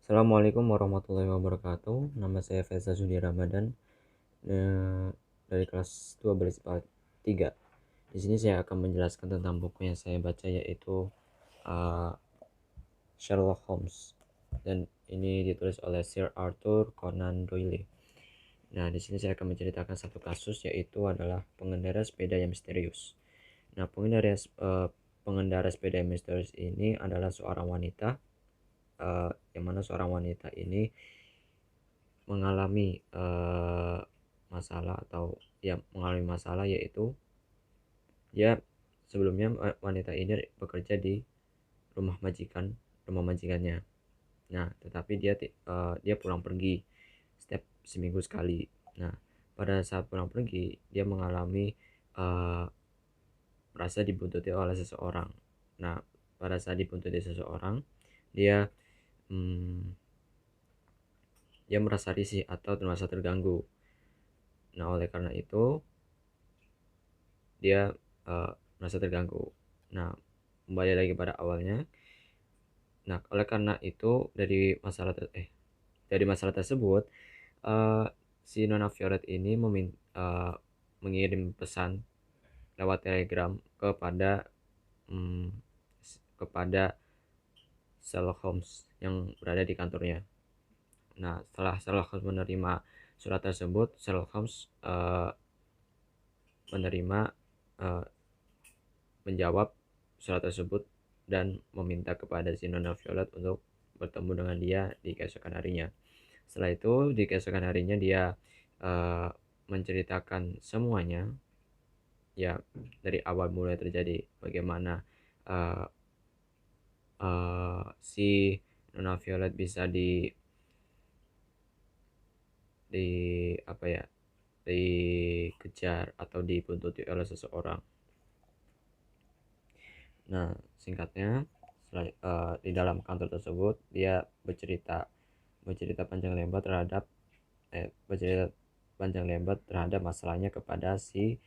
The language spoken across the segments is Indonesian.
Assalamualaikum warahmatullahi wabarakatuh. Nama saya Feza Zudi Ramadan, dari kelas 12 IPA 3. Di sini saya akan menjelaskan tentang buku yang saya baca, yaitu uh, Sherlock Holmes, dan ini ditulis oleh Sir Arthur Conan Doyle. Nah, di sini saya akan menceritakan satu kasus, yaitu adalah pengendara sepeda yang misterius. Nah, pengendara sepeda yang misterius ini adalah seorang wanita, yang mana seorang wanita ini mengalami masalah, atau ya mengalami masalah, yaitu ya sebelumnya wanita ini bekerja di rumah majikannya. Nah, tetapi dia pulang pergi setiap seminggu sekali. Nah, pada saat pulang pergi dia mengalami uh, merasa dibuntuti oleh seseorang. Nah, pada saat dibuntuti seseorang, dia hmm, dia merasa risih atau merasa terganggu. Nah, oleh karena itu dia merasa terganggu. Nah, kembali lagi pada awalnya. Nah, oleh karena itu dari masalah tersebut, eh, si Nona Violet ini mengirim pesan lewat telegram mm, kepada Sherlock Holmes yang berada di kantornya. Nah, setelah Sherlock Holmes menerima surat tersebut, Sherlock Holmes menerima eh, menjawab surat tersebut dan meminta kepada si Nona Violet untuk bertemu dengan dia di keesokan harinya. Setelah itu di keesokan harinya dia uh, menceritakan semuanya, ya, dari awal mulai terjadi bagaimana uh, si Nona Violet bisa di apa ya dikejar atau dibuntuti oleh seseorang. Nah, singkatnya, di dalam kantor tersebut dia bercerita panjang lebar terhadap masalahnya kepada si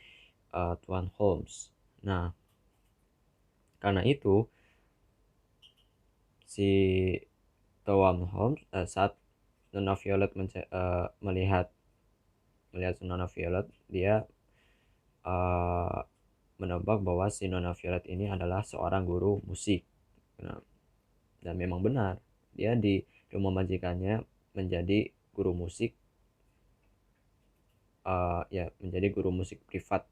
Tuan Holmes. Nah, karena itu si Tuan Holmes, saat Nona Violet melihat Nona Violet, dia uh, menebak bahwa si Nona Violet ini adalah seorang guru musik. Nah, dan memang benar, dia di rumah majikannya menjadi guru musik, ya menjadi guru musik privat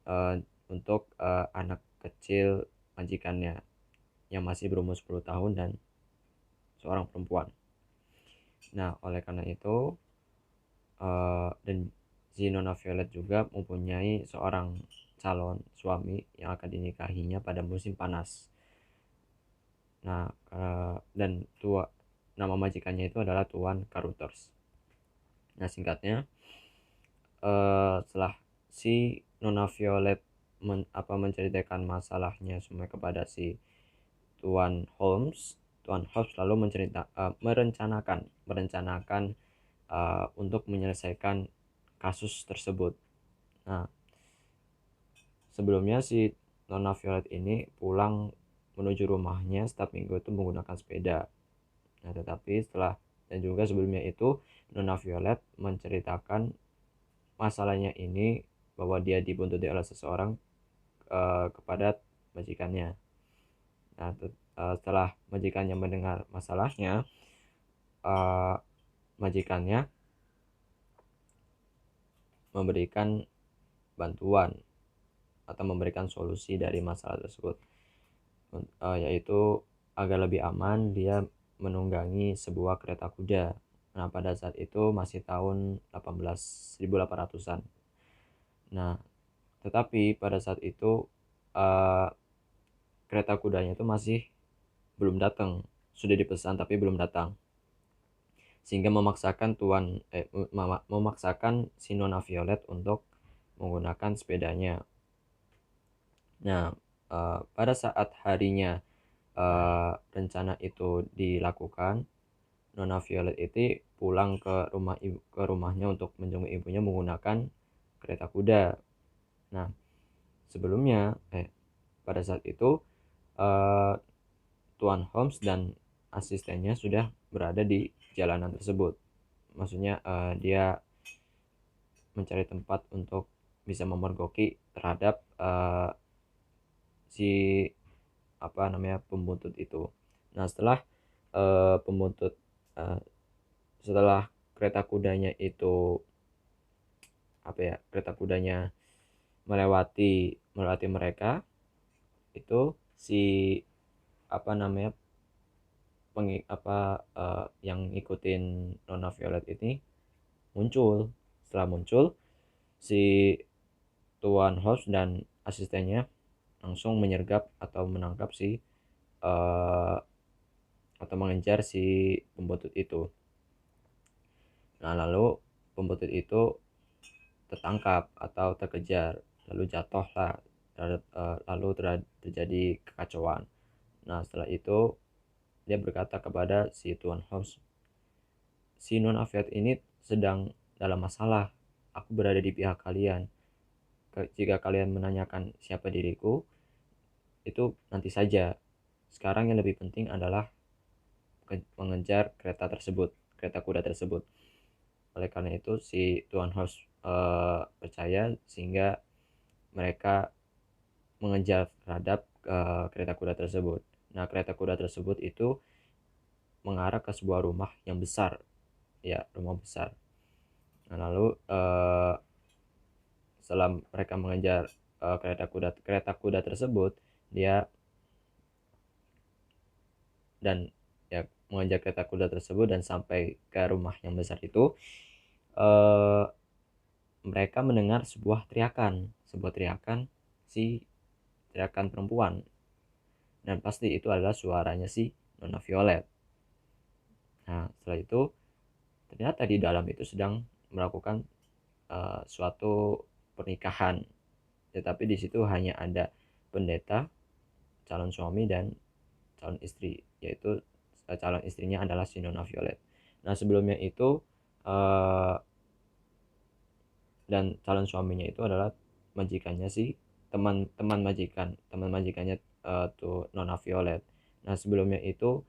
uh, untuk anak kecil majikannya yang masih berumur 10 tahun dan seorang perempuan. Nah, oleh karena itu dan si Nona Violet juga mempunyai seorang calon suami yang akan dinikahinya pada musim panas. Nah, nama majikannya itu adalah Tuan Carruthers. Nah, singkatnya, setelah si Nona Violet menceritakan masalahnya semua kepada si Tuan Holmes, Tuan Holmes lalu merencanakan untuk menyelesaikan kasus tersebut. Nah, sebelumnya si Nona Violet ini pulang menuju rumahnya setiap minggu itu menggunakan sepeda. Nah, tetapi dan juga sebelumnya itu Nona Violet menceritakan masalahnya ini, bahwa dia dibuntuti oleh seseorang, kepada majikannya. Nah, setelah majikannya mendengar masalahnya, uh, majikannya memberikan bantuan atau memberikan solusi dari masalah tersebut, yaitu agar lebih aman dia menunggangi sebuah kereta kuda. Nah, pada saat itu masih tahun 1800-an. Nah, tetapi pada saat itu uh, kereta kudanya itu masih belum datang, sudah dipesan tapi belum datang, sehingga memaksakan si Nona Violet untuk menggunakan sepedanya. Nah, pada saat harinya rencana itu dilakukan, Nona Violet itu pulang ke rumahnya untuk menjenguk ibunya menggunakan kereta kuda. Nah, sebelumnya pada saat itu Tuan Holmes dan asistennya sudah berada di jalanan tersebut. Maksudnya dia mencari tempat untuk bisa memergoki terhadap si pembuntut itu. Nah, pembuntut uh, setelah kereta kudanya itu kereta kudanya melewati mereka, itu si apa namanya yang ngikutin Nona Violet ini muncul. Setelah muncul, si Tuan House dan asistennya langsung menyergap atau menangkap uh, atau mengejar si pembuntut itu. Nah, lalu pembuntut itu tertangkap atau terkejar, lalu jatuhlah, lalu terjadi kekacauan. Nah, setelah itu dia berkata kepada si Tuan House, si non Aviat ini sedang dalam masalah. Aku berada di pihak kalian. Jika kalian menanyakan siapa diriku, itu nanti saja. Sekarang yang lebih penting adalah mengejar kereta kuda tersebut. Oleh karena itu si Tuan House percaya, sehingga mereka mengejar terhadap kereta kuda tersebut. Nah, kereta kuda tersebut itu mengarah ke sebuah rumah yang besar, ya, rumah besar. Nah, lalu setelah mereka mengejar kereta kuda tersebut, dia dan ya mengejar kereta kuda tersebut dan sampai ke rumah yang besar itu, eh, mereka mendengar sebuah teriakan, teriakan perempuan, dan pasti itu adalah suaranya si Nona Violet. Nah, setelah itu ternyata di dalam itu sedang melakukan suatu pernikahan, tetapi di situ hanya ada pendeta, calon suami, dan calon istri, yaitu calon istrinya adalah si Nona Violet. Nah, sebelumnya itu dan calon suaminya itu adalah majikannya si teman majikannya tuh Nona Violet. Nah, sebelumnya itu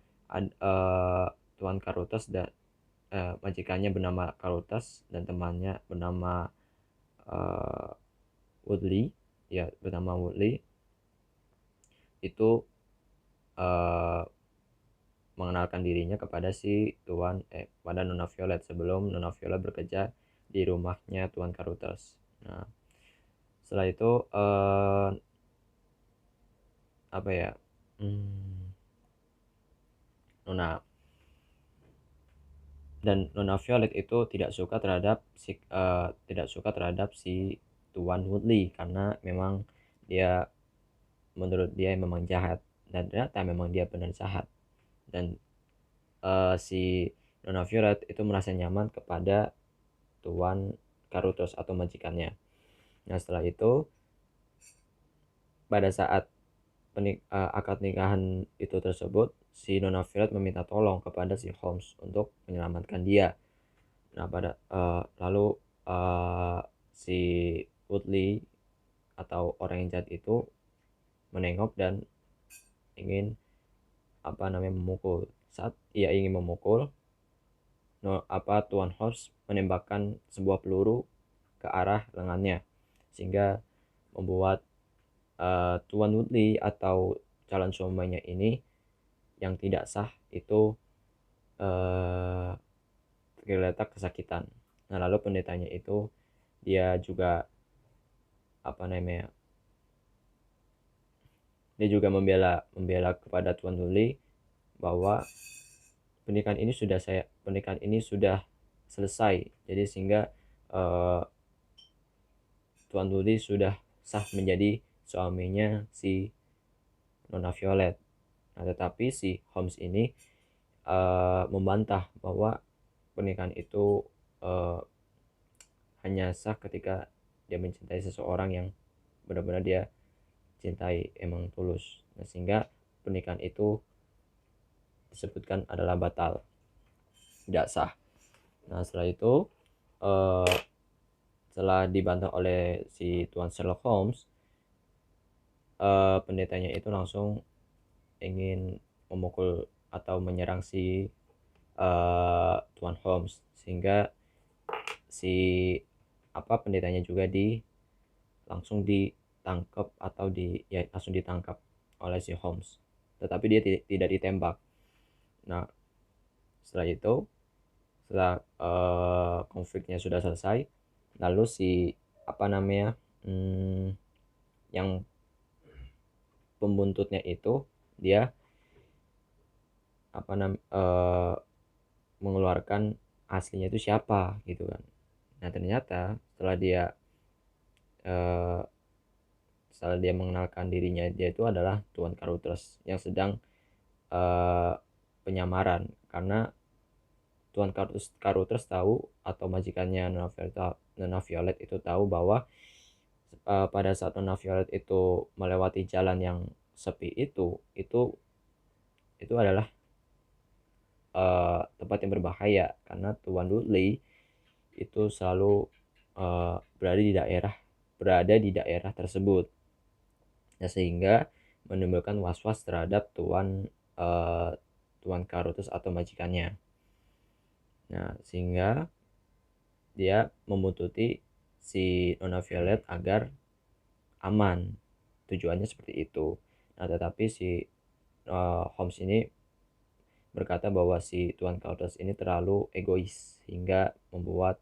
Tuan Karutas dan majikannya bernama Karutas dan temannya bernama uh, Woodley, ya, bernama Woodley itu uh, mengenalkan dirinya kepada pada Nona Violet sebelum Nona Violet bekerja di rumahnya Tuan Karutas. Nah, setelah itu apa ya Nona Nona Violet itu tidak suka terhadap si Tuan Woodley, karena memang dia menurut dia memang jahat, dan ternyata memang dia benar jahat. Dan si Nona Violet itu merasa nyaman kepada Tuan Karutos atau majikannya. Nah, setelah itu pada saat akad nikahan itu tersebut, si Nona Violet meminta tolong kepada si Holmes untuk menyelamatkan dia. Nah, lalu si Woodley atau orang yang jahat itu menengok dan ingin memukul. Saat ia ingin memukul, Tuan Holmes menembakkan sebuah peluru ke arah lengannya, sehingga membuat Tuan Woodley atau calon suaminya ini yang tidak sah itu tergeletak kesakitan. Nah, lalu pendetanya itu dia juga dia juga membela kepada Tuan Woodley bahwa pernikahan ini sudah selesai, jadi sehingga uh, Tuan Woodley sudah sah menjadi suaminya si Nona Violet. Nah, tetapi si Holmes ini membantah bahwa pernikahan itu uh, hanya sah ketika dia mencintai seseorang yang benar-benar dia cintai, emang tulus. Nah, sehingga pernikahan itu disebutkan adalah batal, tidak sah. Nah, setelah itu setelah dibantah oleh si Tuan Sherlock Holmes, pendetanya itu langsung ingin memukul atau menyerang si Tuan Holmes, sehingga si pendetanya juga langsung ditangkap atau langsung ditangkap oleh si Holmes, tetapi dia tidak ditembak. Nah, setelah itu, setelah konfliknya sudah selesai, lalu si yang pembuntutnya itu dia mengeluarkan aslinya itu siapa gitu kan. Nah, ternyata eh, setelah dia mengenalkan dirinya, dia itu adalah Tuan Caruthers yang sedang eh, penyamaran, karena Tuan Caruthers tahu, atau majikannya Nona Violet itu tahu bahwa pada saat Nona Violet itu melewati jalan yang sepi itu adalah tempat yang berbahaya, karena Tuan Dudley itu selalu berada di daerah tersebut. Nah, sehingga menimbulkan was-was terhadap Tuan Caruthers atau majikannya. Nah, sehingga dia membuntuti si Nona Violet agar aman. Tujuannya seperti itu. Nah, tetapi si Holmes ini berkata bahwa si Tuan Caruthers ini terlalu egois, hingga membuat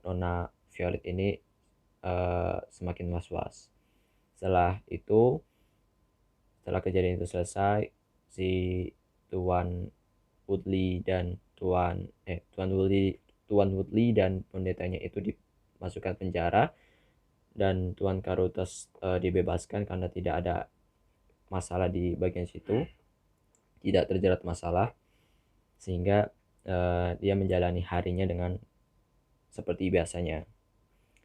Nona Violet ini semakin was-was. Setelah kejadian itu selesai, si Tuan Woodley dan Tuan Woodley dan pendetanya itu dimasukkan penjara, dan Tuan Caruthers dibebaskan karena tidak ada masalah di bagian situ, tidak terjerat masalah, sehingga dia menjalani harinya dengan seperti biasanya.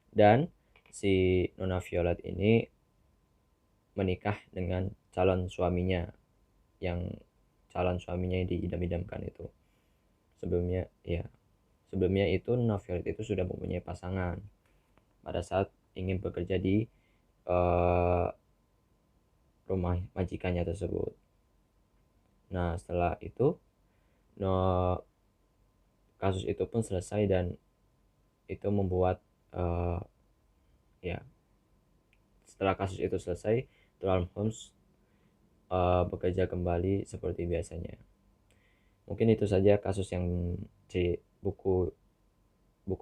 Dan si Nona Violet ini menikah dengan calon suaminya yang diidam-idamkan itu. Sebelumnya itu Nona Violet itu sudah mempunyai pasangan pada saat ingin bekerja di rumah majikannya tersebut. Nah, setelah itu kasus itu pun selesai, dan itu membuat setelah kasus itu selesai, Sherlock Holmes bekerja kembali seperti biasanya. Mungkin itu saja kasus yang buku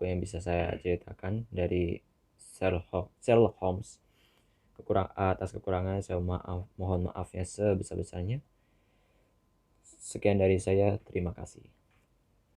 yang bisa saya ceritakan dari Sherlock Holmes. Atas kekurangan saya mohon maafnya sebesar-besarnya. Sekian dari saya, terima kasih.